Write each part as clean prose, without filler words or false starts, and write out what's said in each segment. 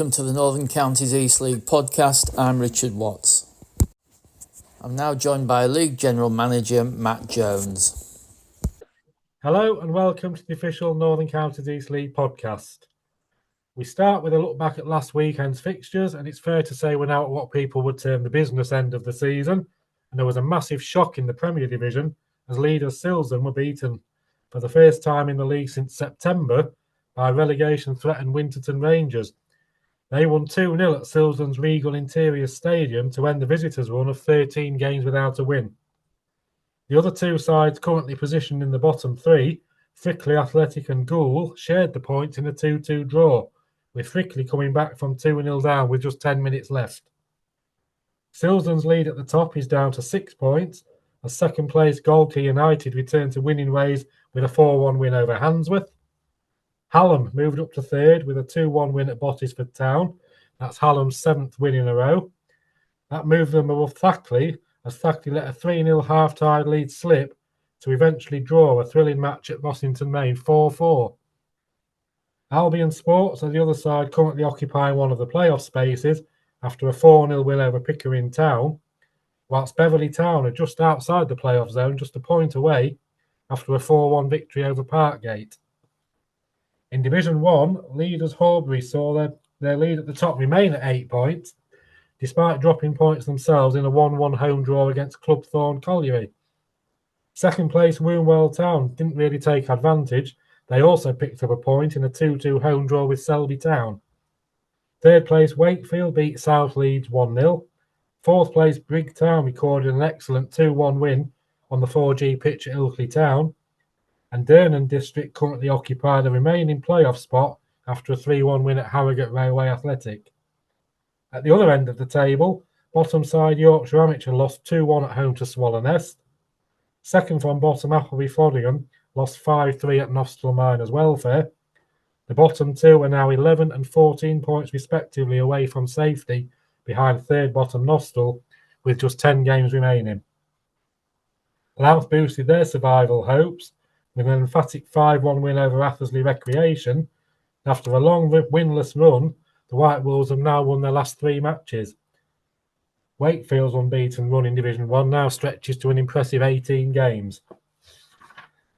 welcome to the Northern Counties East League podcast. I'm Richard Watts. I'm now joined by League General Manager Matt Jones. Hello and welcome to the official Northern Counties East League podcast. We start with a look back at last weekend's fixtures, and it's fair to say we're now at what people would term the business end of the season, and there was a massive shock in the Premier Division as leaders Silsden were beaten for the first time in the league since September by relegation-threatened Winterton Rangers. They won 2-0 at Silsden's Regal Interior Stadium to end the visitors' run of 13 games without a win. The other two sides currently positioned in the bottom three, Frickley Athletic and Goole, shared the points in a 2-2 draw, with Frickley coming back from 2-0 down with just 10 minutes left. Silsden's lead at the top is down to 6 points, as second-place Galkey United returned to winning ways with a 4-1 win over Handsworth. Hallam moved up to third with a 2-1 win at Bottisford Town. That's Hallam's 7th win in a row. That moved them above Thackley, as Thackley let a 3-0 half-time lead slip to eventually draw a thrilling match at Rossington Main 4-4. Albion Sports are the other side, currently occupying one of the playoff spaces after a 4-0 win over Pickering Town, whilst Beverley Town are just outside the playoff zone, just a point away, after a 4-1 victory over Parkgate. In Division 1, leaders Horbury saw their lead at the top remain at 8 points, despite dropping points themselves in a 1-1 home draw against Club Thorn Colliery. Second place Wombwell Town didn't really take advantage. They also picked up a point in a 2-2 home draw with Selby Town. Third place Wakefield beat South Leeds 1-0. Fourth place Brigg Town recorded an excellent 2-1 win on the 4G pitch at Ilkley Town. And Durnan District currently occupy the remaining playoff spot after a 3-1 win at Harrogate Railway Athletic. At the other end of the table, bottom side Yorkshire Amateur lost 2-1 at home to Swallownest. Second from bottom Appleby Frodingham lost 5-3 at Nostell Miners Welfare. The bottom two are now 11 and 14 points respectively away from safety behind third bottom Nostell with just 10 games remaining. Louth boosted their survival hopes with an emphatic 5-1 win over Athersley Recreation. After a long winless run, the White Wolves have now won their last 3 matches. Wakefield's unbeaten run in Division 1 now stretches to an impressive 18 games.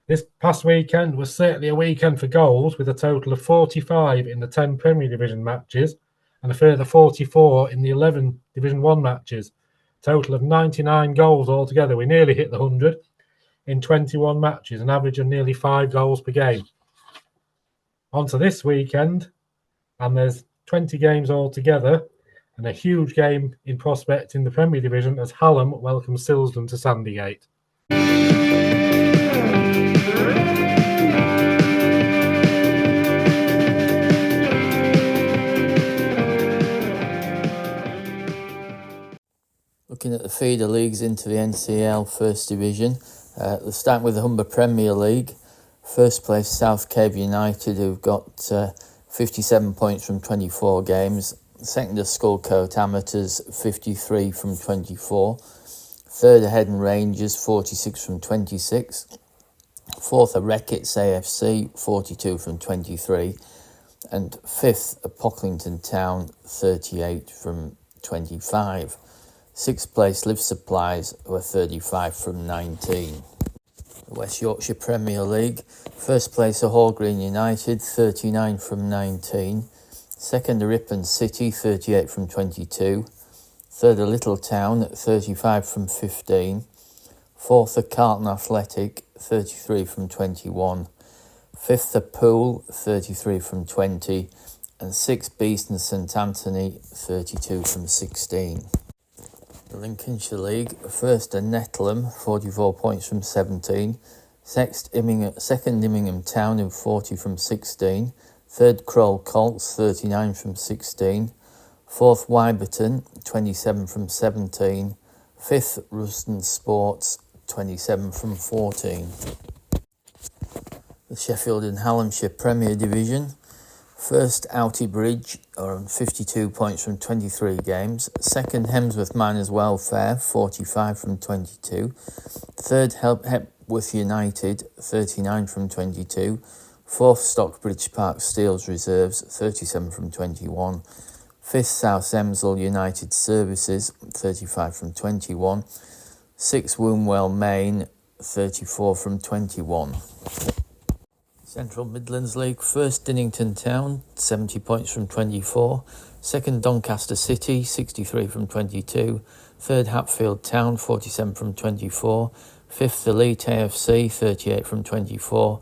This past weekend was certainly a weekend for goals, with a total of 45 in the 10 Premier Division matches and a further 44 in the 11 Division 1 matches. Total of 99 goals altogether. We nearly hit the 100 in 21 matches, an average of nearly 5 goals per game. On to this weekend, and there's 20 games altogether, and a huge game in prospect in the Premier Division as Hallam welcomes Silsden to Sandygate. Looking at the feeder leagues into the NCEL First Division, let's start with the Humber Premier League. First place South Cave United, who've got 57 points from 24 games. Second are Skullcoat Amateurs, 53 from 24. Third are Headon Rangers, 46 from 26. Fourth are Reckitt's AFC, 42 from 23. And fifth are Pocklington Town, 38 from 25. Sixth place Live Supplies were 35 from 19. The West Yorkshire Premier League. First place are Hall Green United, 39 from 19. Second are Ripon City, 38 from 22. Third are Little Town, 35 from 15. Fourth are Carlton Athletic, 33 from 21. Fifth are Poole, 33 from 20. And sixth Beeston St Anthony, 32 from 16. The Lincolnshire League. First are Netlham, 44 points from 17. Second Immingham Town, in 40 from 16. Third Kroll Colts, 39 from 16. Fourth Wyberton, 27 from 17. Fifth Ruston Sports, 27 from 14. The Sheffield and Hallamshire Premier Division. First, Outy Bridge are on 52 points from 23 games. Second, Hemsworth Miners Welfare, 45 from 22. Third, Hepworth United, 39 from 22. Fourth, Stockbridge Park Steels Reserves, 37 from 21. 5th, South Emsall United Services, 35 from 21. 6th, Wombwell Main, 34 from 21. Central Midlands League, 1st, Dinnington Town, 70 points from 24. 2nd, Doncaster City, 63 from 22. 3rd, Hatfield Town, 47 from 24. 5th, Elite AFC, 38 from 24.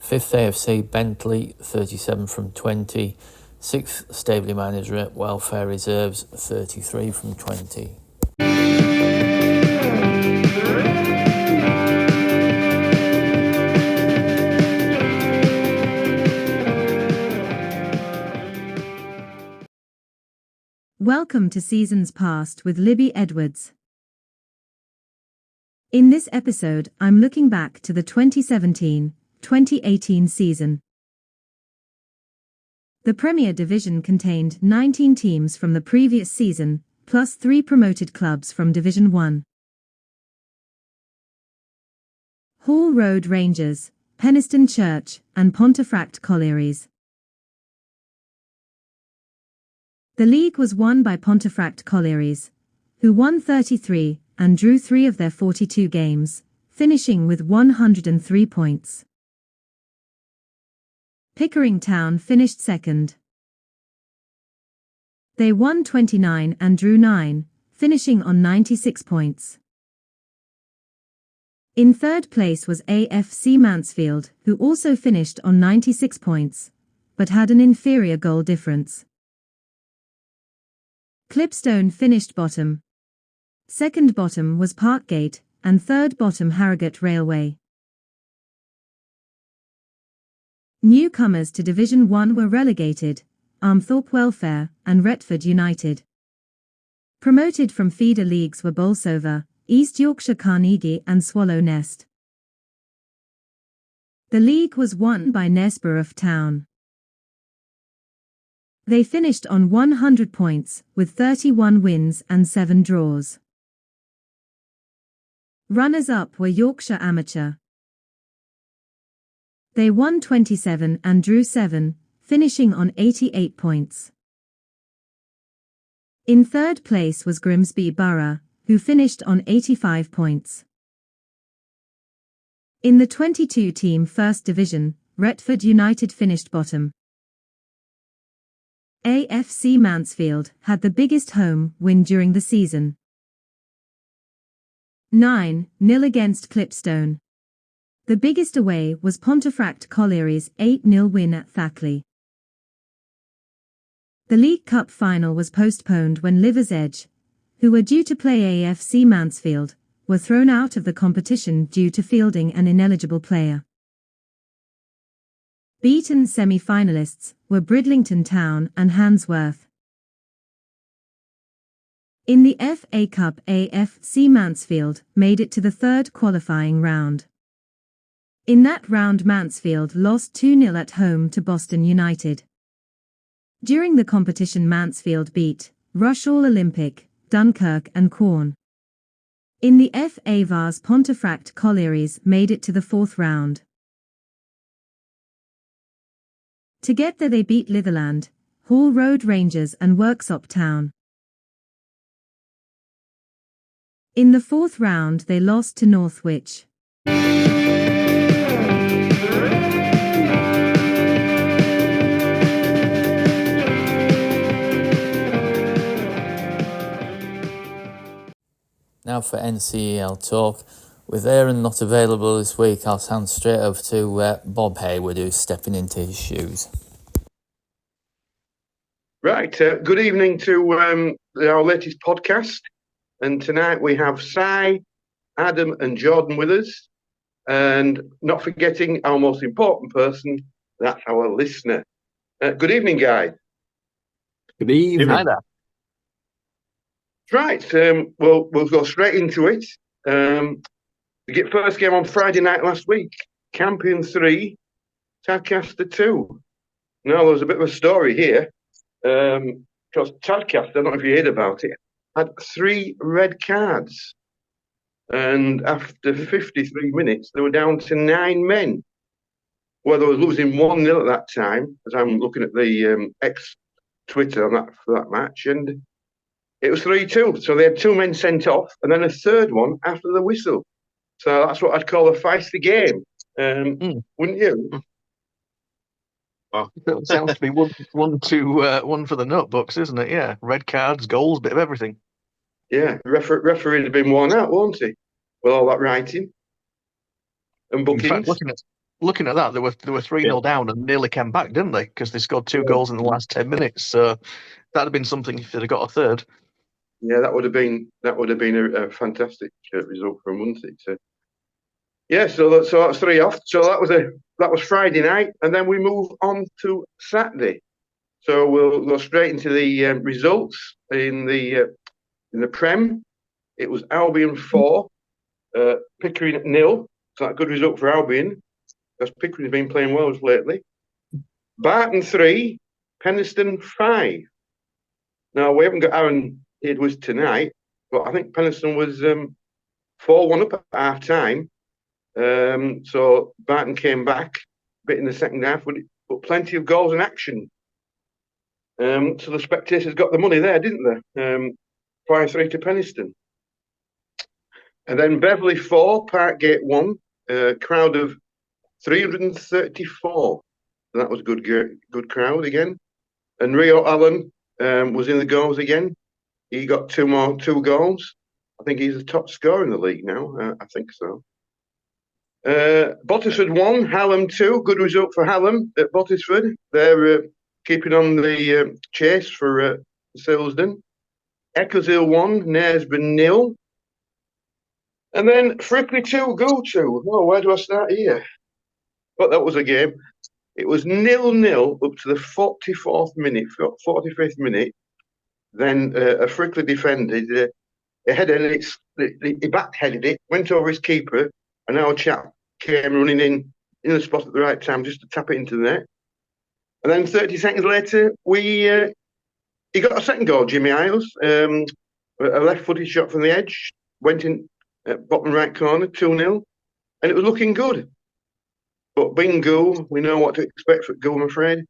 5th, AFC Bentley, 37 from 20. 6th, Staveley Miners Welfare Reserves, 33 from 20. Welcome to Seasons Past with Libby Edwards. In this episode, I'm looking back to the 2017-2018 season. The Premier Division contained 19 teams from the previous season, plus 3 promoted clubs from Division 1. Hall Road Rangers, Penistone Church, and Pontefract Collieries. The league was won by Pontefract Collieries, who won 33 and drew 3 of their 42 games, finishing with 103 points. Pickering Town finished second. They won 29 and drew 9, finishing on 96 points. In third place was AFC Mansfield, who also finished on 96 points, but had an inferior goal difference. Clipstone finished bottom. Second bottom was Parkgate, and third bottom Harrogate Railway. Newcomers to Division 1 were relegated, Armthorpe Welfare and Retford United. Promoted from feeder leagues were Bolsover, East Yorkshire Carnegie and Swallow Nest. The league was won by Knaresborough Town. They finished on 100 points, with 31 wins and 7 draws. Runners-up were Yorkshire Amateur. They won 27 and drew 7, finishing on 88 points. In third place was Grimsby Borough, who finished on 85 points. In the 22-team First Division, Retford United finished bottom. AFC Mansfield had the biggest home win during the season. 9-0 against Clipstone. The biggest away was Pontefract Collieries' 8-0 win at Thackley. The League Cup final was postponed when Liver's Edge, who were due to play AFC Mansfield, were thrown out of the competition due to fielding an ineligible player. Beaten semi-finalists were Bridlington Town and Handsworth. In the FA Cup, AFC Mansfield made it to the third qualifying round. In that round, Mansfield lost 2-0 at home to Boston United. During the competition, Mansfield beat Rushall Olympic, Dunkirk and Quorn. In the FA Vase, Pontefract Collieries made it to the fourth round. To get there, they beat Litherland, Hall Road Rangers and Worksop Town. In the fourth round, they lost to Northwich. Now for NCEL talk. With Aaron not available this week, I'll hand straight over to Bob Heywood, who's stepping into his shoes. Right, good evening to our latest podcast. And tonight we have Si, Adam and Jordan with us. And not forgetting our most important person, that's our listener. Good evening, guys. Good evening. Hi there. Right, we'll go straight into it. The first game on Friday night last week, Campion 3, Tadcaster 2. Now, there was a bit of a story here, because Tadcaster, I don't know if you heard about it, had 3 red cards. And after 53 minutes, they were down to 9 men. Well, they were losing 1-0 at that time, as I'm looking at the Twitter on that for that match, and it was 3-2. So they had 2 men sent off, and then a third one after the whistle. So that's what I'd call a feisty game, wouldn't you? Well, it sounds to be one for the notebooks, isn't it? Yeah, red cards, goals, bit of everything. Yeah, the referee had been worn out, won't he? With all that writing and bookings. In fact, looking at that, they were 3-0 down and nearly came back, didn't they? Because they scored 2 goals in the last 10 minutes. So that'd have been something if they'd have got a third. Yeah, that would have been a fantastic result for them, wouldn't it? So, yeah, so that's 3 off. So that was Friday night, and then we move on to Saturday. So we'll go straight into the results in the Prem. It was Albion 4, Pickering 0. So that's a good result for Albion, because Pickering's been playing well lately. Barton 3, Penistone 5. Now, we haven't got Aaron Heywood tonight, but I think Penistone was 4-1 up at half-time. So Barton came back a bit in the second half, but plenty of goals and action. So the spectators got the money there, didn't they? 5-3 to Penistone. And then Beverley 4, Parkgate 1, crowd of 334. And that was a good crowd again. And Rio Allen was in the goals again. He got 2 goals. I think he's the top scorer in the league now. I think so. Bottisford 1, Hallam 2. Good result for Hallam at Bottisford. They're keeping on the chase for Silsden. Eccleshill 1, Knaresborough 0. And then Frickley 2, Goole 2. Oh, where do I start here? But that was a game. It was 0-0 up to the 45th minute. Then a Frickley defended a header. He back-headed it, went over his keeper, and our chap came running in the spot at the right time just to tap it into the net. And then 30 seconds later, he got a second goal, Jimmy Isles. A left-footed shot from the edge, went in bottom right corner, 2-0, and it was looking good. But being Goole, we know what to expect for Goole, I'm afraid.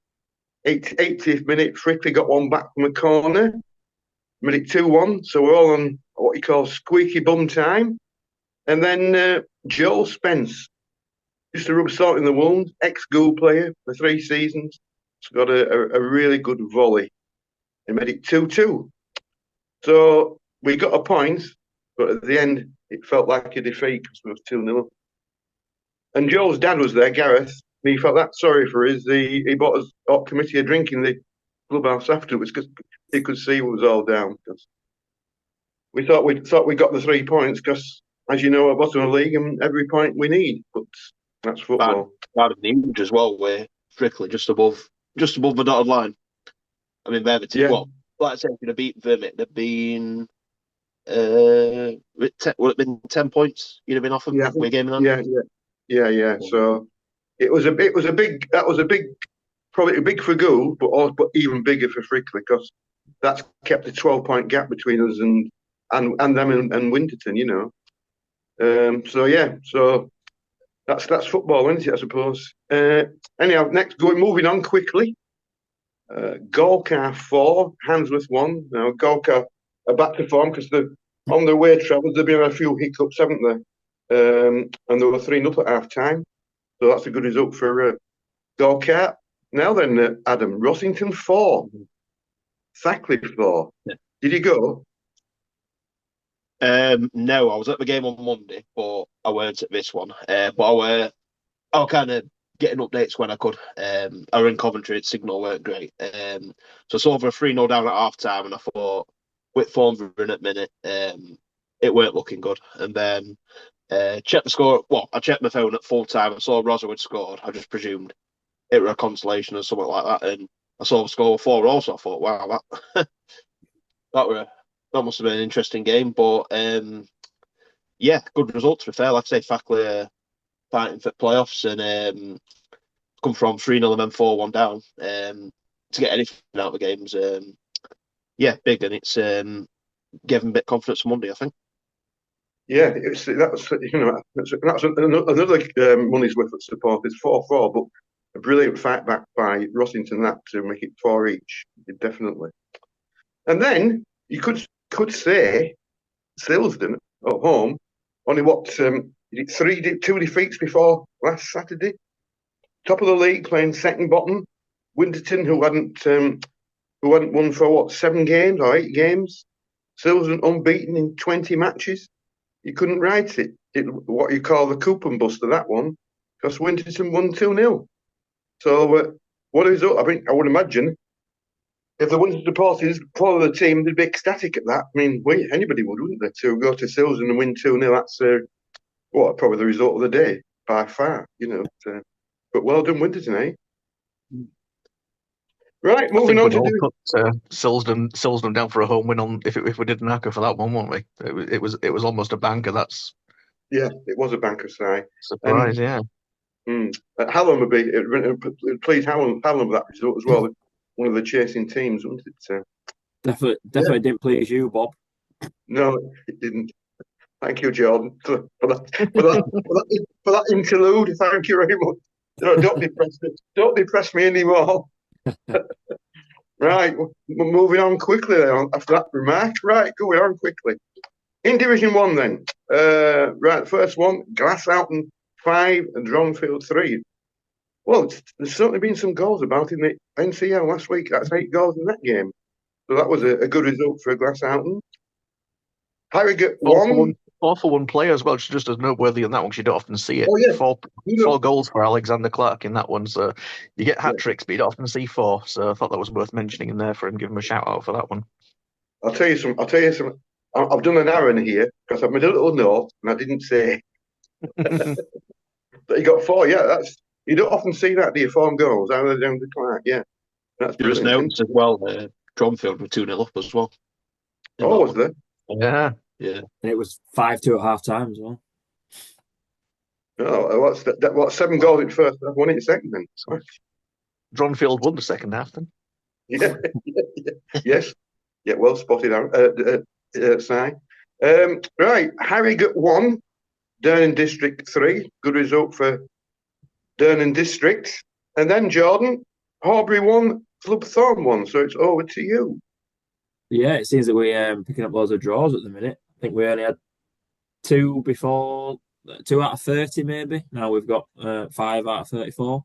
80th minute, Frickley got one back from the corner, made it 2-1, so we're all on what you call squeaky bum time. And then Joel Spence, just to rub salt in the wound, ex-Goole player for 3 seasons, has got a really good volley. He made it 2-2. So we got a point, but at the end, it felt like a defeat because it was 2-0. And Joel's dad was there, Gareth. And he felt that sorry for us. He bought us a committee a drink in the clubhouse afterwards because he could see it was all down. We thought we got the 3 points because, as you know, at bottom of the league and every point we need. But that's football. Bad of the image as well, where Frickley just above the dotted line. I mean, they're the team. Yeah. Well, like I said, if you'd have beaten them, it'd have been. Would it have been 10 points? You'd have been off of we're gaming on. Yeah. So it was a big. That was probably big for Goole, but even bigger for Frickley because that's kept a 12-point gap between us and them and Winterton. You know. So that's football, isn't it? I suppose. Anyhow, moving on quickly. Golcar 4, Handsworth 1. Now Golcar are back to form because on their way travels they've been a few hiccups, haven't they? And they were 3-0 up at half time, so that's a good result for Golcar. Now then, Adam, Rossington 4, Thackley 4. Yeah. Did you go? No, I was at the game on Monday, but I weren't at this one. But I was kind of getting updates when I could. I were in Coventry, its signal weren't great. So I saw over a 3-0 down at half time, and I thought, Whitthorne's in at minute, it weren't looking good. And then checked the score. Well, I checked my phone at full time. I saw Rosso had scored. I just presumed it were a consolation or something like that. And I saw the score 4 also. I thought, wow, that must have been an interesting game. But yeah, good result to be fair. Like I say, Thackley fighting for playoffs and come from 3-0 and then 4-1 down. To get anything out of the games, big, and it's gave him a bit of confidence for Monday, I think. Yeah, that's another money's worth of support. It's 4-4, but a brilliant fight back by Rossington that to make it 4 each, definitely. And then you could say Silsden at home only two defeats before last Saturday. Top of the league, playing second bottom. Winterton, who hadn't won for 7 games or 8 games. Silsden unbeaten in 20 matches. You couldn't write it. What you call the coupon buster, that one, because Winterton won 2-0. So what is up? I mean, I would imagine if the Winterton supporters follow the team, they'd be ecstatic at that. I mean, anybody would, wouldn't they? To go to Silsden and win 2-0, that's probably the result of the day by far, but well done, Winterton, eh? Right, moving on to put Silsden down for a home win on if we did an ACCA for that one, weren't we? It was almost a banker. It was a banker side. Surprise, yeah. Hallam would be please Hallam with that result as well. One of the chasing teams, wasn't it? Definitely didn't please you, Bob. No, it didn't. Thank you, Jordan, for that interlude. Thank you very much. No, don't depress me anymore. Right, we're moving on quickly then after that remark. Right, going on quickly. In Division 1 then. Right, first one, Glassouten 5 and Dronfield 3. Well, there's certainly been some goals about in the NCEL last week. That's 8 goals in that game. So that was a good result for Glassouten. Harrogate 1. 4 for 1 player as well, just as noteworthy in that one because you don't often see it. Oh, yeah. 4 goals for Alexander Clark in that one. So you get hat tricks, but you don't often see 4. So I thought that was worth mentioning in there for him. Give him a shout out for that one. I'll tell you some. I've done an error here because I've made a little note and I didn't say that he got 4. Yeah, you don't often see that, do you? 4 goals out of the Clark. Yeah, that's there was notes as well. Dronfield were 2-0 up as well. Oh, was there? Yeah. Yeah, and it was 5-2 at half time as well. Oh, what's that? What 7 goals in first half, 1 in second then? Dronfield won the second half then. Yeah. Yes. Yeah, well spotted, Si. Right, Harrogate 1, Durnan District 3. Good result for Durnan District. And then Jordan, Horbury 1, Club Thorn 1. So it's over to you. Yeah, it seems that we're picking up loads of draws at the minute. I think we only had 2 before, 2 out of 30 maybe. Now we've got 5 out of 34.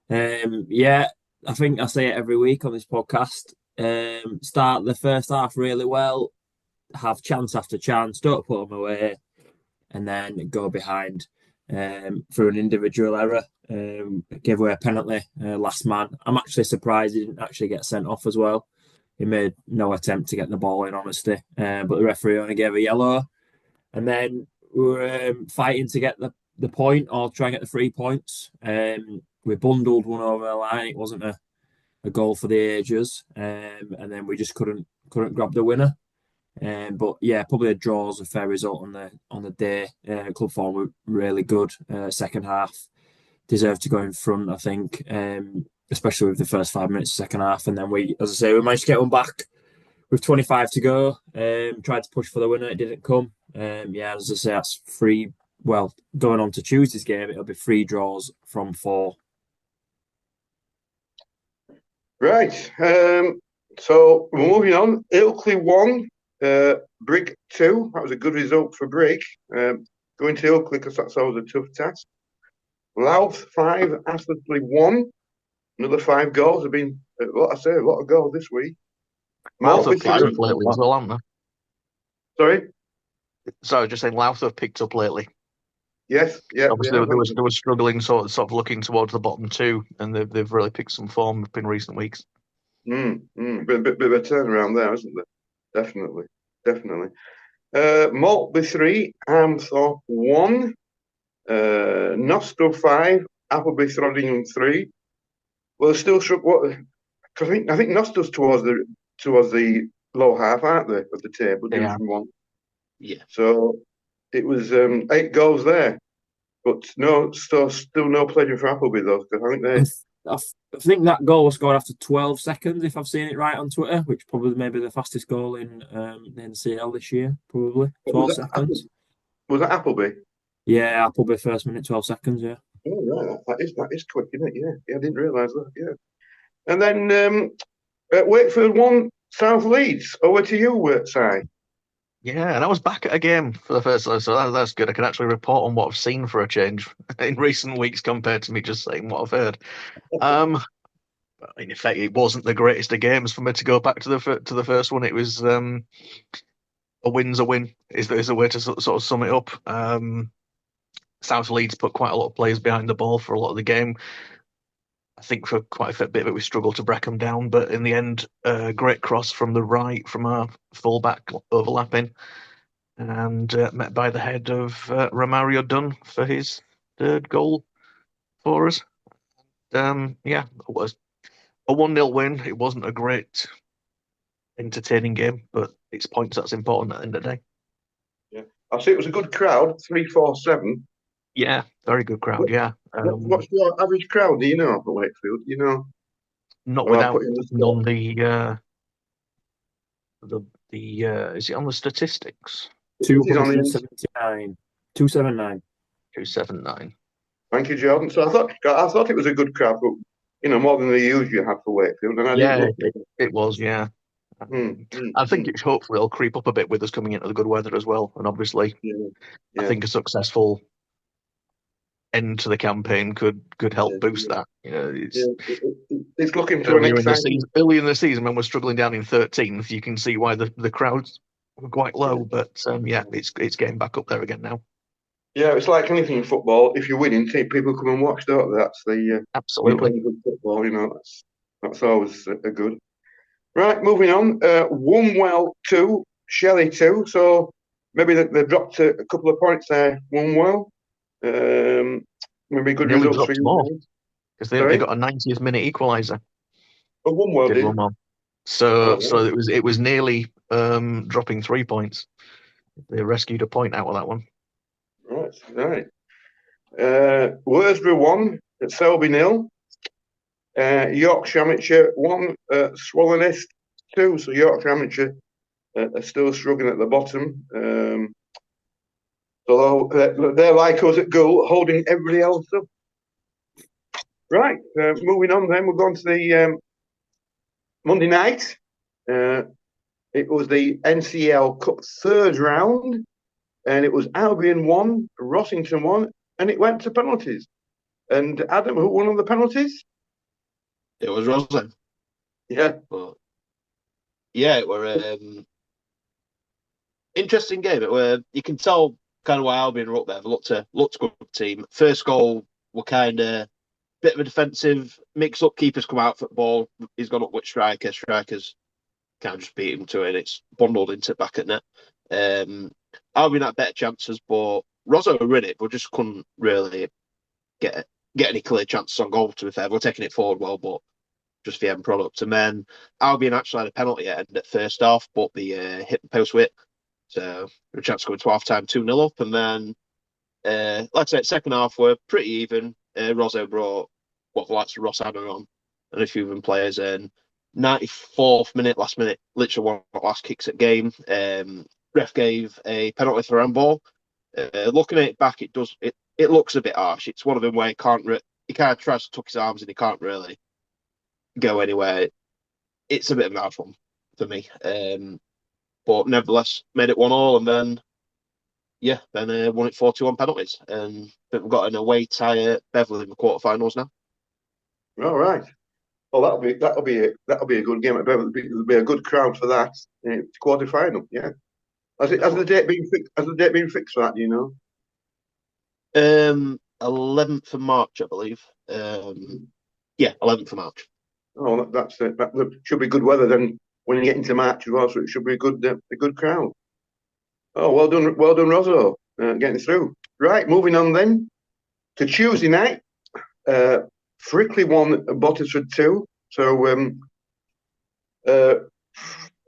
Yeah, I think I say it every week on this podcast. Start the first half really well, have chance after chance, don't put them away, and then go behind through an individual error. Give away a penalty, last man. I'm actually surprised he didn't actually get sent off as well. He made no attempt to get the ball in, honestly. But the referee only gave a yellow. And then we were fighting to get the point or try and get the 3 points. We bundled one over the line. It wasn't a goal for the ages. And then we just couldn't grab the winner. But yeah, probably a draw is a fair result on the day. Club form were really good. Second half deserved to go in front, I think. Especially with the first 5 minutes of the second half. And then we managed to get one back with 25 to go. Tried to push for the winner, it didn't come. Yeah, as I say, that's 3. Well, going on to Tuesday's game, it'll be 3 draws from 4. Right. So we're moving on. Ilkley 1, Brig 2. That was a good result for Brig. Going to Ilkley because that's always a tough task. Louth 5, Athersley 1. Another 5 goals. Have been a lot of goals this week. Louth have picked up lately as well, haven't they? Sorry? Sorry, just saying Louth have picked up lately. Yes, yeah. Obviously, they were struggling, sort of looking towards the bottom 2, and they've really picked some form in recent weeks. Bit of a turnaround there, isn't there? Definitely. Maltby 3, Armthorpe 1, Nostell 5, Appleby Throddingham 3. Well, still struck I think Nostell's towards the low half, aren't they, of the table, Division 1? Yeah. So it was 8 goals there, but still no pleasure for Appleby though, because I think they. I think that goal was scored after 12 seconds, if I've seen it right on Twitter, which probably maybe the fastest goal in the NCEL this year, probably 12 seconds. Was that Appleby? Yeah, Appleby first minute, 12 seconds. Yeah. Oh, right, that is quick, isn't it? Yeah, I didn't realise that. Yeah, and then Wakefield won South Leeds. Over to you, Si. Yeah, and I was back at a game for the first time, so that's good. I can actually report on what I've seen for a change in recent weeks compared to me just saying what I've heard. Um, in effect, it wasn't the greatest of games for me to go back to the first one. It was a win's a win is the way to sort of sum it up. South Leeds put quite a lot of players behind the ball for a lot of the game. I think for quite a bit of it we struggled to break them down, but in the end, great cross from the right from our fullback overlapping, and met by the head of Romario Dunn for his third goal for us. Yeah, it was a 1-0 win. It wasn't a great, entertaining game, but it's points that's important at the end of the day. Yeah, I see it was a good crowd, 347. Yeah, very good crowd. Yeah, What's your average crowd? Do you know for Wakefield? You know, not or I'll without put you in the spot. on the is it on the statistics? It is on the 279. 279. 279. Thank you, Jordan. So I thought it was a good crowd, but more than the usual had for Wakefield, and I didn't Yeah, look. it was. Yeah, I think it hopefully will creep up a bit with us coming into the good weather as well, and obviously, Yeah. I think a successful end to the campaign could help boost that. It's looking to an exciting. Early in the season when we're struggling down in 13th, you can see why the crowds were quite low. But yeah, it's getting back up there again now. Yeah, it's like anything in football. If you're winning, people come and watch, don't they? That's the Absolutely. good football. That's always a good. Right, moving on. Wombwell 2, Shelley 2. So maybe they dropped a couple of points there. Wombwell. Maybe good Nearly results for dropped you more guys. because they got a 90th minute equaliser. Oh, Wombwell did. Wombwell. So right. it was nearly dropping 3 points. They rescued a point out of that one. Right. Worsborough 1, Selby 0. Yorkshire Amateur 1, Swallownest 2. So Yorkshire Amateur are still struggling at the bottom. So they're like us at goal, holding everybody else up. Right, moving on then, we're going to the Monday night. It was the NCEL Cup third round, and it was Albion 1, Rossington 1, and it went to penalties. And Adam, who won on the penalties? It was Roslyn. Yeah. But yeah, it were interesting game. It were, you can tell kind of why Albion were up there. They looked a good team. First goal were kind of bit of a defensive mix up. Keepers come out for the ball. He's gone up with strikers. Strikers can't just beat him to it. It's bundled into back at net. Albion had better chances, but Rosso were in it, but just couldn't really get any clear chances on goal. To be fair, we're taking it forward well, but just the end product. And then Albion actually had a penalty at end at first half, but they hit the post with it. So a chance to go into half time 2-0 up. And then, like I said, second half were pretty even. Rosso brought what the likes of Ross Hanna on and a few of them players. And 94th minute, last minute, literally one of the last kicks at game. Ref gave a penalty for handball. Looking at it back, it looks a bit harsh. It's one of them where he kind of tries to tuck his arms and he can't really go anywhere. It's a bit of an hard one for me. But nevertheless, made it 1-1, and then won it 4-2 on penalties. And we've got an away tie at Beverley in the quarterfinals now. All right. Well, that'll be a good game at Beverley. There'll be a good crowd for that. It's quarterfinal. Yeah. Has the date been fixed? Has the date been fixed for that? Do you know? 11th of March, I believe. 11th of March. Oh, that should be good weather then when you get into March as well. So it should be a good crowd. Oh, well done, Rosso, getting through. Right, moving on then to Tuesday night. Frickley won, Bottisford 2. So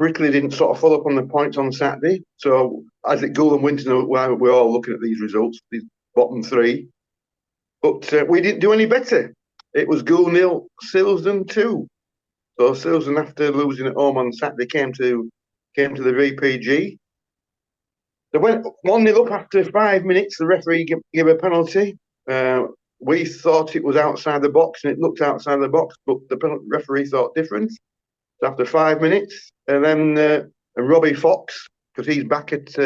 Frickley didn't sort of follow up on the points on Saturday. So as it Gould and Winton, we're all looking at these results, these bottom three. But we didn't do any better. It was Gould 0, Silsden 2. So Silsden, after losing at home on Saturday, came to the VPG. They went 1-0 up after 5 minutes. The referee gave a penalty. we thought it was outside the box, and it looked outside the box, but the penalty referee thought different. So after 5 minutes, and then Robbie Fox, because he's back at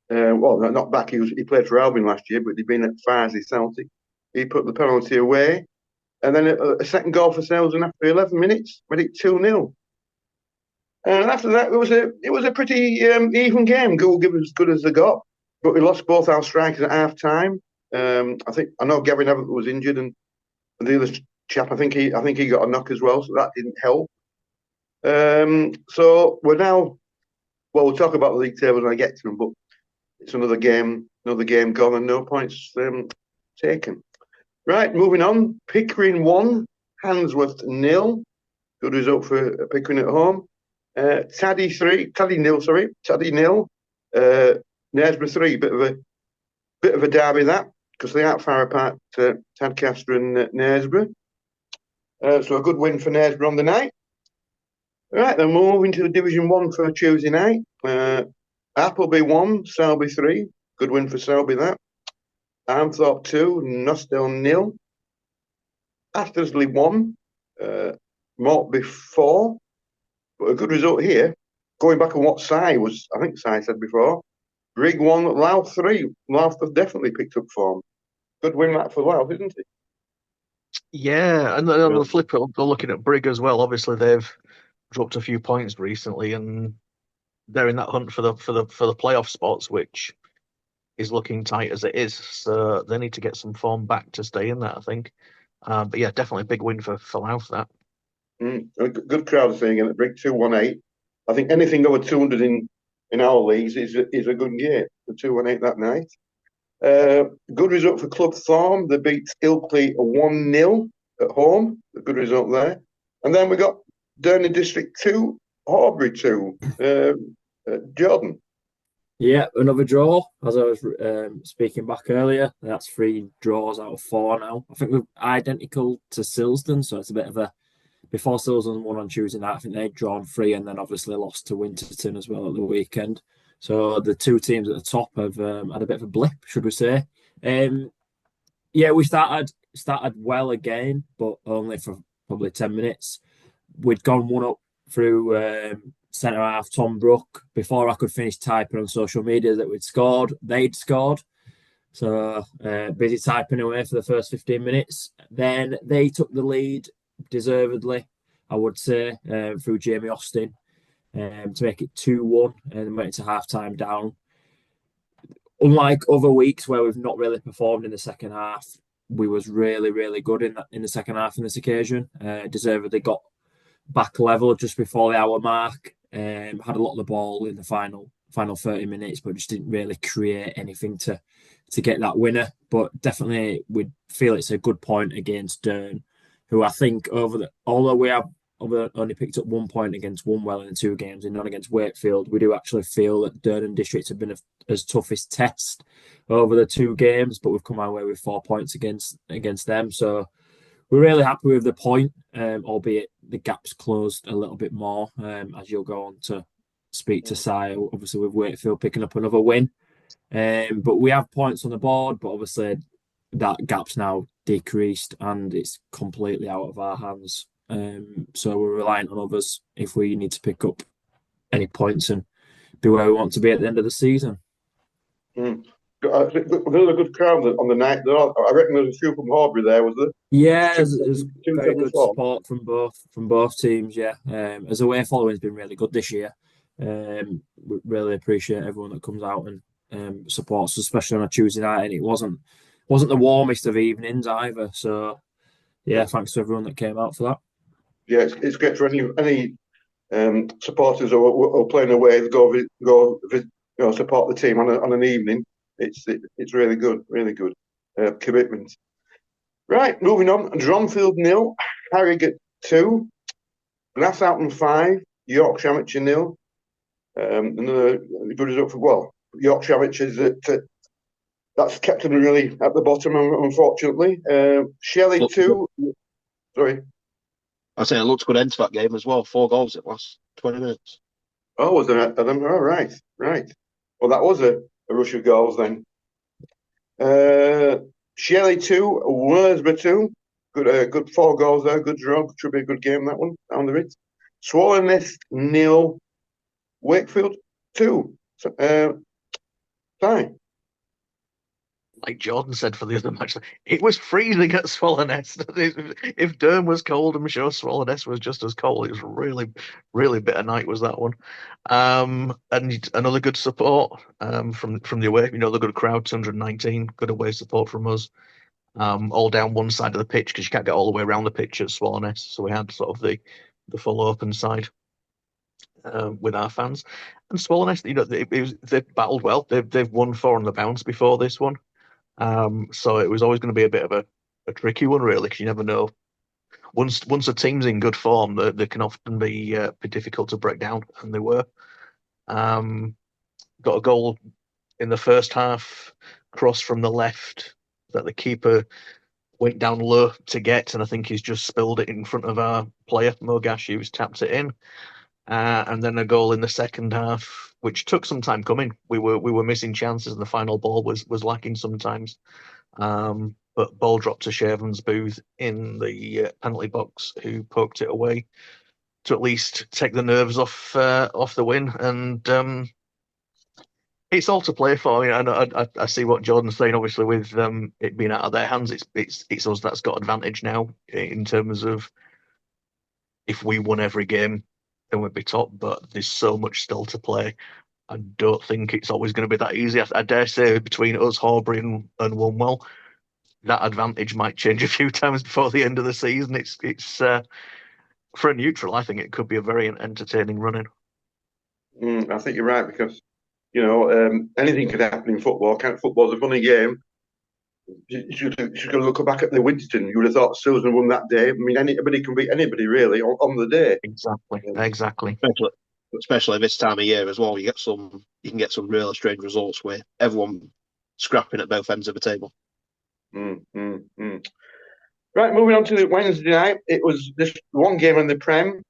well, not back. He played for Albion last year, but he'd been at Farsley Celtic. He put the penalty away, and then a second goal for Selden after 11 minutes, made it 2-0. And after that, it was a pretty even game. Goal give as good as they got, but we lost both our strikers at half time. I know Gavin Everett was injured, and the other chap, I think he got a knock as well, so that didn't help. So we're now, well, we'll talk about the league tables when I get to them, but it's another game gone and no points taken. Right, moving on. Pickering 1, Handsworth 0. Good result for Pickering at home. Taddy 0. Knaresborough 3. Bit of a derby that, because they aren't far apart. Tadcaster and Knaresborough. So a good win for Knaresborough on the night. Right, then we're moving to Division 1 for Tuesday night. Appleby 1, Selby 3. Good win for Selby that. Armthorpe 2, Nostell 0. Athersley 1, Mortby 4. But a good result here. Going back on what I think Si said before. Rig 1, Louth 3. Louth have definitely picked up form. Good win that for Louth, isn't it? Yeah, and then on the flip, they're looking at Brig as well. Obviously, they've dropped a few points recently, and they're in that hunt for the playoff spots, which is looking tight as it is. So they need to get some form back to stay in that, I think. But yeah, definitely a big win for Louth, that. A good crowd thing, and at Brig 218. I think anything over 200 in our leagues is a good game. The 218 that night. Good result for Club Thorn. They beat Ilkley 1-0 at home. A good result there. And then we got Durning District 2, Horbury 2. Jordan. Yeah, another draw. As I was speaking back earlier, that's 3 draws out of 4 now. I think we're identical to Silsden, so it's a bit of a. Before Silsden won on Tuesday night, I think they'd drawn 3 and then obviously lost to Winterton as well at the weekend. So the 2 teams at the top have had a bit of a blip, should we say? Yeah, we started well again, but only for probably 10 minutes. We'd gone 1-up through centre half Tom Brook before I could finish typing on social media that we'd scored. They'd scored. So busy typing away for the first 15 minutes. Then they took the lead deservedly, I would say, through Jamie Austin to make it 2-1 and went into half-time down. Unlike other weeks where we've not really performed in the second half, we was really, really good in the second half on this occasion. Deservedly got back level just before the hour mark. Had a lot of the ball in the final 30 minutes, but just didn't really create anything to get that winner. But definitely we'd feel it's a good point against Dern, who I think although we have only picked up 1 point against Wombwell in the 2 games and none against Wakefield, we do actually feel that Durham District have been as toughest test over the 2 games, but we've come our way with 4 points against them. So we're really happy with the point, albeit the gap's closed a little bit more as you'll go on to speak to Si, obviously with Wakefield picking up another win. But we have points on the board, but obviously that gap's now decreased and it's completely out of our hands. So we're relying on others if we need to pick up any points and be where we want to be at the end of the season. There was a good crowd on the night. I reckon there was a few from Horbury there, was there? Yeah, there's very good support from both teams. Yeah, as away following's been really good this year. We really appreciate everyone that comes out and supports, especially on a Tuesday night. And it wasn't the warmest of evenings either. So yeah, thanks to everyone that came out for that. Yeah, it's great for any supporters who are playing away to go support the team on an evening. It's really good commitment. Right, moving on. Dronfield 0, Harrogate 2, Glassalton 5, Yorkshire Amateur 0. Another good result for Yorkshire Amateurs that's kept them really at the bottom, unfortunately. Shelley 2. Sorry. I say it looks good end to that game as well. 4 goals in the last 20 minutes. Oh, was there them? Oh, right. Well, that was a rush of goals then. Shelley 2, Worsborough 2. Good 4 goals there. Good draw. Should be a good game, that one. Down the it. Swallow Nest 0. Wakefield 2. Fine. Like Jordan said for the other match, it was freezing at Swallownest. If Durham was cold, I'm sure Swallownest was just as cold. It was really, really bitter night was that one. And another good support from the away. The good crowd, 219, good away support from us. All down one side of the pitch because you can't get all the way around the pitch at Swallownest. So we had sort of the full open side with our fans. And Swallownest, they've battled well. They've won 4 on the bounce before this one. So it was always going to be a bit of a tricky one, really, because you never know. Once a team's in good form, they can often be difficult to break down, and they were. Got a goal in the first half, cross from the left that the keeper went down low to get, and I think he's just spilled it in front of our player, Mogashi, who's tapped it in. And then a goal in the second half, which took some time coming. We were missing chances, and the final ball was lacking sometimes. But ball dropped to Shervin's Booth in the penalty box, who poked it away to at least take the nerves off the win. And it's all to play for. I see what Jordan's saying. Obviously, with it being out of their hands, it's us that's got advantage now in terms of if we won every game, then we'd be top, but there's so much still to play. I don't think it's always going to be that easy. I dare say between us, Horbury and Woolwell, that advantage might change a few times before the end of the season. It's for a neutral, I think it could be a very entertaining run-in. I think you're right, because anything could happen in football. Football's a funny game. You should look back at the Winston. You would have thought Susan won that day. I mean, anybody can beat anybody really on the day. Exactly. Especially this time of year as well. You can get some really strange results where everyone scrapping at both ends of the table. Right, moving on to the Wednesday night. It was just one game in the Prem.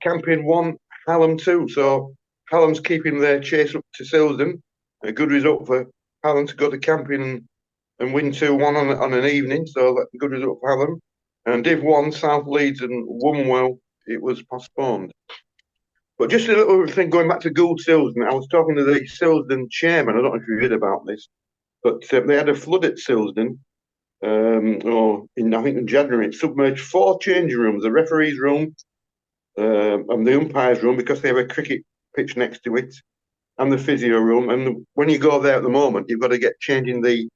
Campion 1, Hallam 2. So Hallam's keeping their chase up to Silsden. A good result for Hallam to go to Campion and win 2-1 on an evening. So that's a good result for Hallam. And Div 1, South Leeds and Woolwell, it was postponed. But just a little thing going back to Gould Silsden. I was talking to the Silsden chairman. I don't know if you heard about this, but they had a flood at Silsden. I think in January, it submerged 4 changing rooms: the referee's room, and the umpire's room, because they have a cricket pitch next to it, and the physio room. And when you go there at the moment, you've got to get changed in the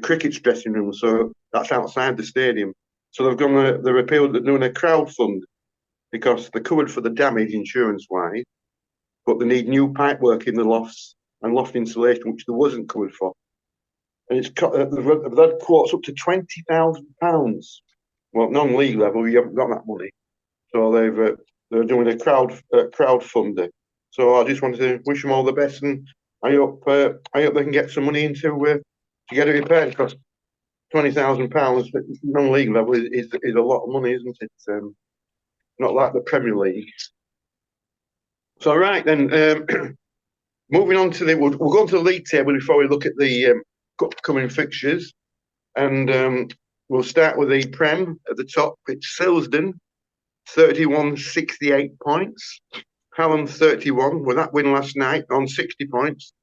cricket dressing room, so that's outside the stadium. So they're appealed, they're doing a crowd fund, because they're covered for the damage insurance-wise, but they need new pipework in the lofts and loft insulation, which there wasn't covered for. And they've had quotes up to £20,000. Well, non-league level, you haven't got that money. So they're doing a crowdfunder. So I just wanted to wish them all the best, and I hope they can get some money to get it repaired, because £20,000 non-league level is a lot of money, isn't it? Not like the Premier League. So right then, moving on to we'll go on to the league table before we look at the upcoming fixtures, and we'll start with the Prem at the top. It's Silsden, 31-68 points. Hallam 31 with that win last night on 60 points.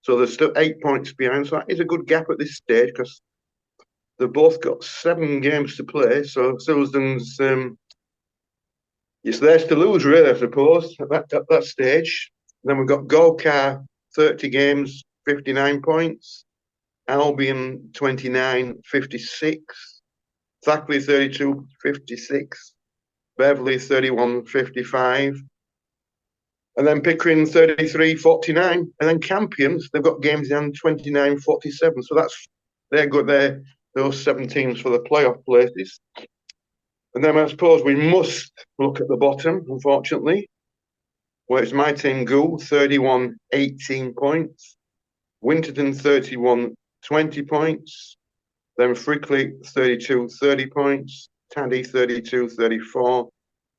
So they're still 8 points behind. So that is a good gap at this stage, because they've both got 7 games to play. So Silsden's it's theirs to lose, really, I suppose, at that stage. Then we've got Golkar, 30 games, 59 points. Albion, 29, 56. Thackley, 32, 56. Beverley, 31, 55. And then Pickering, 33, 49. And then Campions, they've got games in 29, 47. So they're good there, those 7 teams for the playoff places. And then I suppose we must look at the bottom, unfortunately, where it's my team, Gould, 31, 18 points. Winterton, 31, 20 points. Then Frickley, 32, 30 points. Taddy, 32, 34.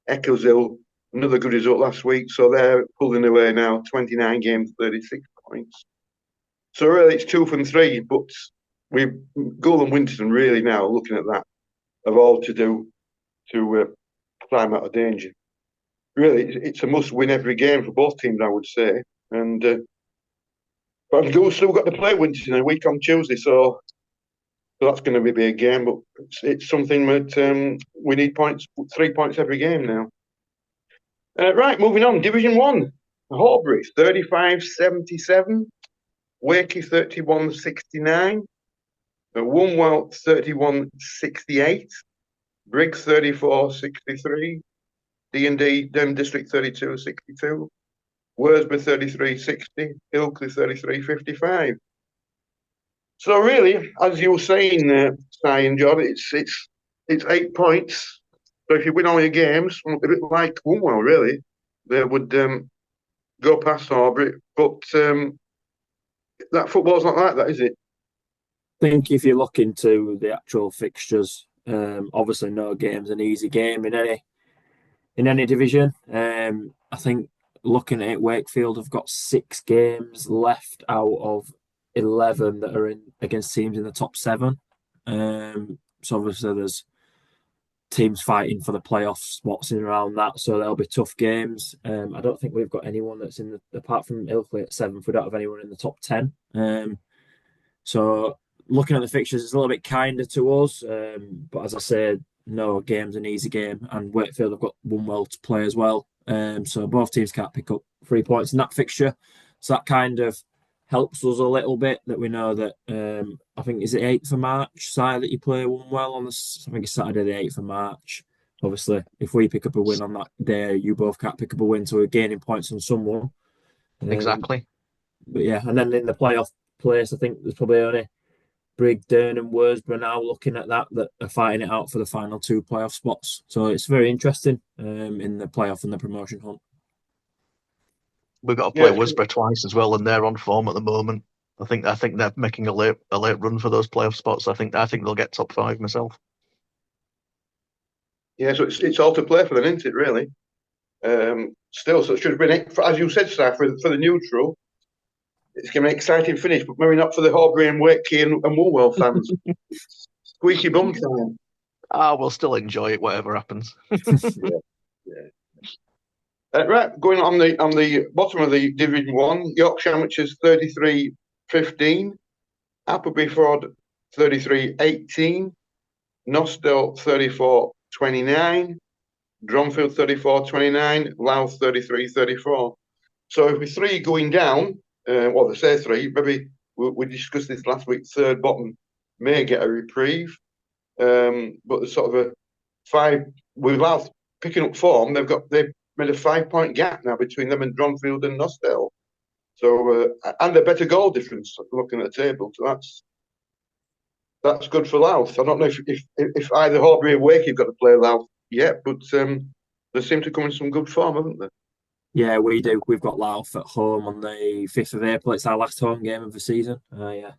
Eccleshill, another good result last week. So they're pulling away now, 29 games, 36 points. So really it's 2 from 3, but Gould and Winterton really now looking at that have all to do to climb out of danger. Really, it's a must-win every game for both teams, I would say. And but Gould still got to play Winterton a week on Tuesday, so that's going to be a big game. But it's something that we need points, 3 points every game now. Right, moving on. Division 1. Horbury, 35-77. Wakey, 31-69. Wombwell, 31-68. Briggs, 34-63. D&D, Dem District, 32-62. Worsby, 33-60. Ilkley, 33-55. So really, as you were saying, Si and John, it's 8 points. So if you win all your games, a bit like Wombwell, really, they would go past Horbury. But that football's not like that, is it? I think if you look into the actual fixtures, obviously no game's an easy game in any division. I think looking at it, Wakefield have got 6 games left out of 11 that are in against teams in the top 7. So obviously there's teams fighting for the playoff spots in around that, so there'll be tough games. I don't think we've got anyone that's in apart from Ilkley at 7th, we don't have anyone in the top 10. So looking at the fixtures, it's a little bit kinder to us. But as I said, no game's an easy game, and Wakefield have got Wombwell to play as well. So both teams can't pick up 3 points in that fixture. So that kind of helps us a little bit that we know that I think is it 8th of March side that you play Wombwell on this. I think it's Saturday the 8th of March. Obviously, if we pick up a win on that day, you both can't pick up a win, so we're gaining points on someone. Exactly. But yeah, and then in the playoff place, I think there's probably only Brigden and Worsborough now looking at that are fighting it out for the final 2 playoff spots. So it's very interesting in the playoff and the promotion hunt. We've got to play Worsborough twice as well, and they're on form at the moment. I think they're making a late run for those playoff spots. I think they'll get top 5 myself. Yeah, so it's all to play for them, isn't it? Really. Still, so it should have been, as you said, Sir, for the neutral. It's going to be an exciting finish, but maybe not for the Horbury and Wakey and Woolwell fans. Squeaky bum time. We'll still enjoy it, whatever happens. Yeah. Right, going on the bottom of the Division 1, Yorkshire, which is 33-15, Appleby Ford 33-18, Nostell 34-29, Dronfield 34-29, Louth 33-34. So if we're 3 going down, they say 3, maybe we discussed this last week, third bottom may get a reprieve, but there's sort of a 5, with Louth picking up form, they've made a 5-point gap now between them and Dronfield and Nostell. So and a better goal difference looking at the table. So that's good for Louth. I don't know if either Horbury or Wakey have got to play Louth yet, but they seem to come in some good form, haven't they? Yeah, we do. We've got Louth at home on the 5th of April. It's our last home game of the season. Yeah.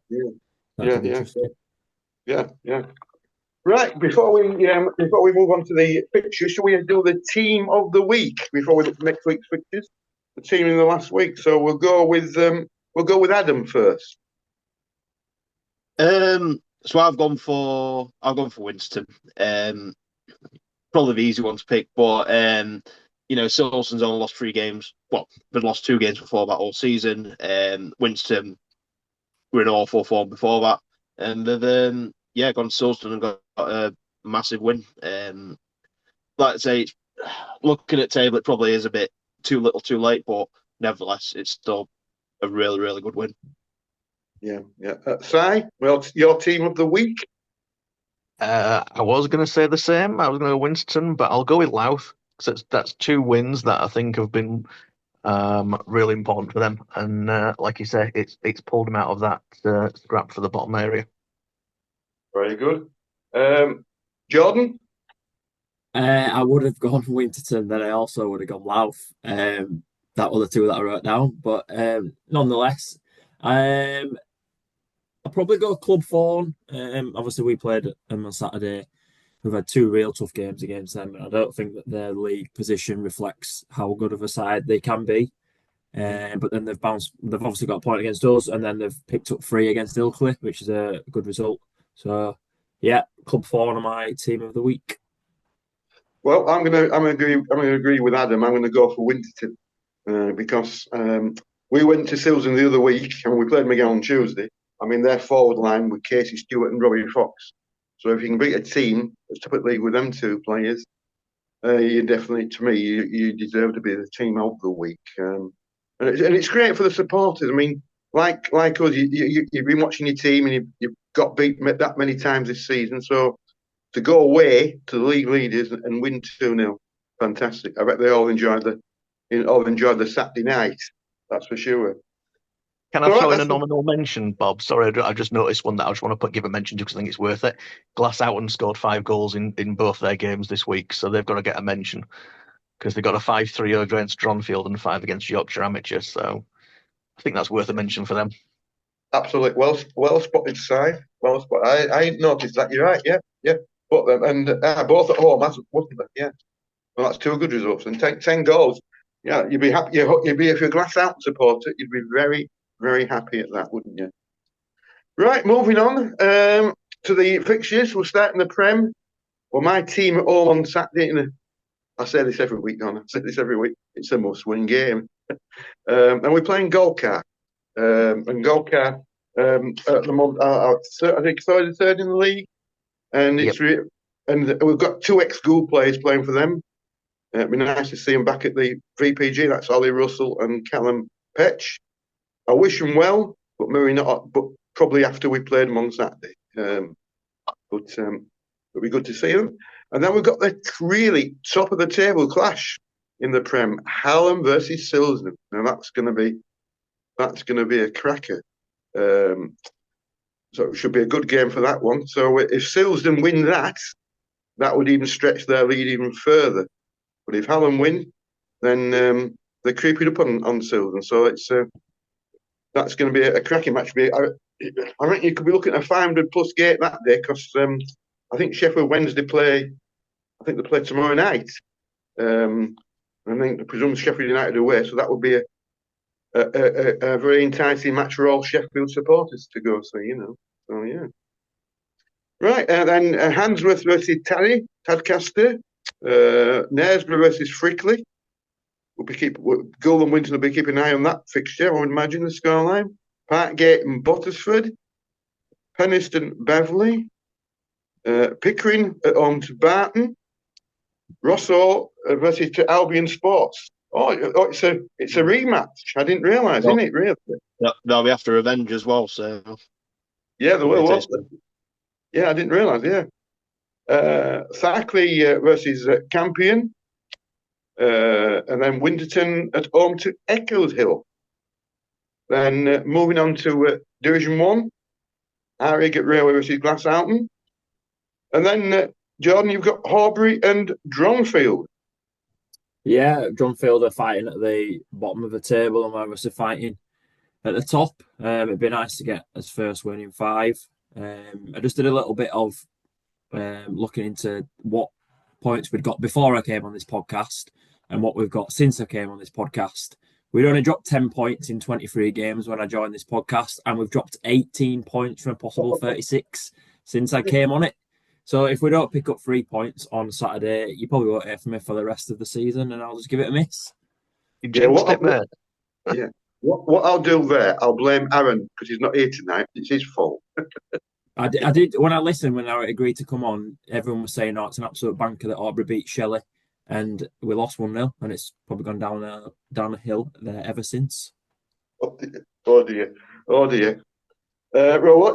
Right, before we move on to the fixtures, should we do the team of the week before we look at next week's fixtures? The team in the last week. So we'll go with Adam first. So I've gone for Winston. Probably the easy one to pick, but Silson's only lost 3 games. Well, they've lost 2 games before that all season. Winston were in awful form before that, and they've gone to Silston and got a massive win. Like I say, looking at table, it probably is a bit too little, too late, but nevertheless, it's still a really, really good win. Yeah. Si, well, your team of the week. I was going to say the same. I was going to go Winston, but I'll go with Louth because that's 2 wins that I think have been really important for them. And like you say, it's pulled them out of that scrap for the bottom area. Very good. Jordan? I would have gone Winterton, then I also would have gone Louth. That were the 2 that I wrote down. But nonetheless, I'll probably go Club Fawn. Obviously, we played them on Saturday. We've had 2 real tough games against them. And I don't think that their league position reflects how good of a side they can be. But then they've bounced. They've obviously got a point against us, and then they've picked up 3 against Ilkley, which is a good result. So, yeah, Club 4 on my team of the week. Well, I'm gonna agree with Adam. I'm gonna go for Winterton because we went to Silsden the other week and we played them again on Tuesday. I mean, their forward line with Casey Stewart and Robbie Fox. So if you can beat a team that's top of the league with them 2 players, you definitely, to me, you deserve to be the team of the week. And it's great for the supporters. I mean, like us, you've been watching your team and you've got beat that many times this season. So to go away to the league leaders and win 2-0, fantastic. I bet they all enjoyed the Saturday night. That's for sure. Can I throw in a nominal mention, Bob? Sorry, I just noticed one that I just want to give a mention to because I think it's worth it. Glasshoughton scored 5 goals in both their games this week, so they've got to get a mention because they got a 5-3 against Dronfield and 5 against Yorkshire Amateur. So I think that's worth a mention for them. Absolutely, well spotted, Si. Well spotted. I ain't noticed that. You're right. Yeah. But them and both at home, wasn't it? Yeah. Well, that's 2 good results and 10 goals. Yeah, you'd be happy. You'd be if you're a Glasshoughton supporter, you'd be very, very happy at that, wouldn't you? Right, moving on to the fixtures. We'll start in the Prem. Well, my team at home on Saturday. I say this every week, don't I? I say this every week. It's a must-win game. And we're playing Golcar. And Golcar at the moment, I think third in the league. And and we've got 2 ex-school players playing for them. It'd be nice to see them back at the VPG. That's Ollie Russell and Callum Petch. I wish them well, but maybe not. But probably after we played them on Saturday. But it'll be good to see them. And then we've got the really top of the table clash in the Prem: Hallam versus Silsden. Now that's going to be a cracker. So it should be a good game for that one. So if Silsden win that would even stretch their lead even further. But if Hallam win, then they're creeping up on Silsden. So that's going to be a cracking match. I reckon you could be looking at a 500 plus gate that day because I think Sheffield Wednesday play. I think they play tomorrow night. I think I presume Sheffield United away, so that would be a very enticing match for all Sheffield supporters to go see. So yeah. Right, and then Handsworth versus Tadcaster, Knaresborough versus Frickley. Gould and Winton will be keeping an eye on that fixture, I would imagine, the scoreline. Parkgate and Buttersford, Penistone Beverley, Pickering at home to Barton, Rossall versus to Albion Sports. Oh, it's a rematch. I didn't realise, isn't it, really? They'll be after revenge as well, so... Yeah, they will. Yeah, I didn't realise, yeah. Tharkley versus Campion. And then Winterton at home to Eccles Hill. Then moving on to Division 1, Harrogate Railway versus Glasshoughton. And then, Jordan, you've got Horbury and Dronfield. Yeah, Dronfield are fighting at the bottom of the table and we're obviously fighting at the top. It'd be nice to get his first win in 5. I just did a little bit of looking into what points we'd got before I came on this podcast and what we've got since I came on this podcast. We'd only dropped 10 points in 23 games when I joined this podcast, and we've dropped 18 points from a possible 36 since I came on it. So if we don't pick up 3 points on Saturday, you probably won't hear from me for the rest of the season, and I'll just give it a miss. You jinxed it, mate. Yeah. What I'll do there, I'll blame Aaron because he's not here tonight. It's his fault. I did when I listened, when I agreed to come on, everyone was saying, it's an absolute banker that Aubrey beat Shelley, and we lost 1-0, and it's probably gone down a hill there ever since. Oh dear. Well,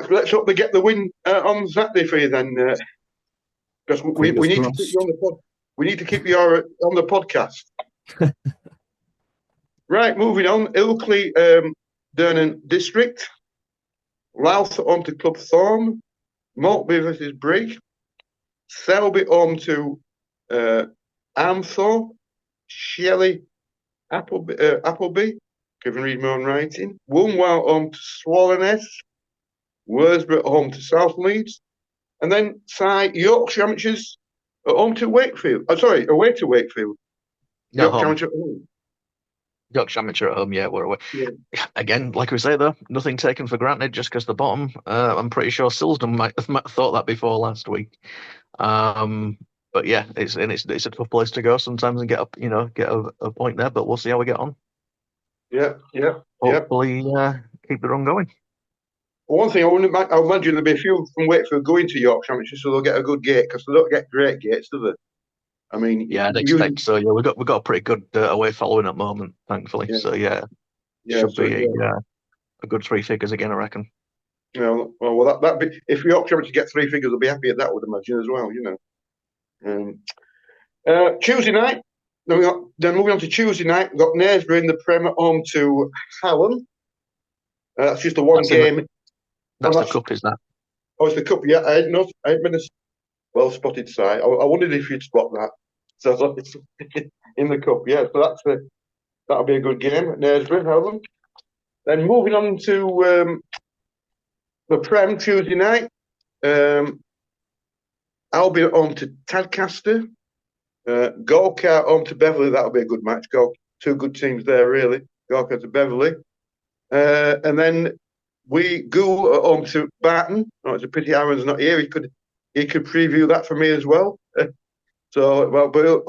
let's hope they get the win on Saturday for you then, because we need to keep you on the pod. We need to keep you on the podcast. Right, moving on. Ilkley, Durnan District. Louth home to Club Thorn. Maltby versus Brig. Selby home to Armthorpe. Shelley Appleby. Can read my own writing. Woonwell home to Swallowness. Worsborough home to South Leeds. And then Yorkshire Amateurs at home to Wakefield. Away to Wakefield. No, Yorkshire Amateurs at home. Yorkshire Amateur at home, yeah, we're away. Yeah. Again, like we say though, nothing taken for granted just because the bottom. I'm pretty sure Silsden might have thought that before last week. But yeah, it's a tough place to go sometimes and get a point there. But we'll see how we get on. Yeah. Hopefully, keep the run going. One thing I imagine there'll be a few from Wakefield going to Yorkshire Amateur, so they'll get a good gate because they don't get great gates, do they? I mean, Yeah, I'd expect so. Yeah, we've got a pretty good away following at the moment, thankfully. Yeah. So yeah, should be a good 3 figures again, I reckon. Well, that be, if Yorkshire were to get 3 figures, they'll be happy at that, I would imagine as well. Tuesday night. Then moving on to Tuesday night, we've got Knaresborough in the Prem at home to Hallam. That's just a one game. That's the cup, is that? Oh, it's the cup. Yeah, I had been a well-spotted side. I wondered if you'd spot that. So I thought it's in the cup. Yeah, so that'll be a good game at Knaresborough, Hallam. Then moving on to the Prem Tuesday night. Albion home to Tadcaster. Gorka home to Beverley. That'll be a good match. Two good teams there, really. Gorka to Beverley. And then Gould at home to Barton. Oh, it's a pity Aaron's not here. He could preview that for me as well. But I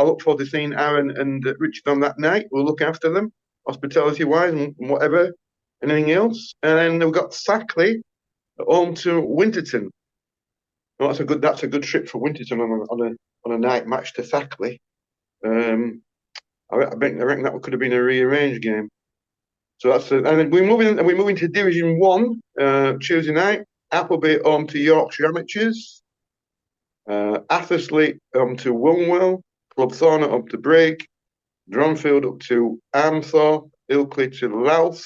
look forward to seeing Aaron and Richard on that night. We'll look after them, hospitality-wise and whatever, anything else. And then we've got Sackley at home to Winterton. Well, that's a good trip for Winterton on a night match to Sackley. I reckon that could have been a rearranged game. So that's and then we're moving to Division 1 Tuesday night. Appleby home to Yorkshire Amateurs. Athersley home to Wilmwell. Club Thorn up to Brake. Dronfield up to Armthorpe. Ilkley to Louth.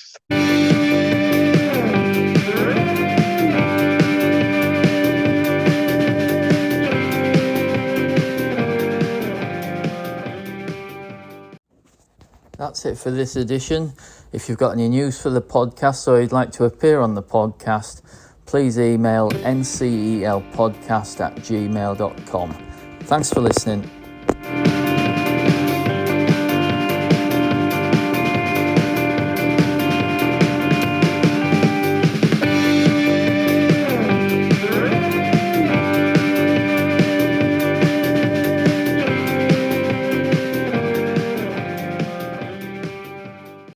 That's it for this edition. If you've got any news for the podcast or you'd like to appear on the podcast, please email ncelpodcast@gmail.com. Thanks for listening.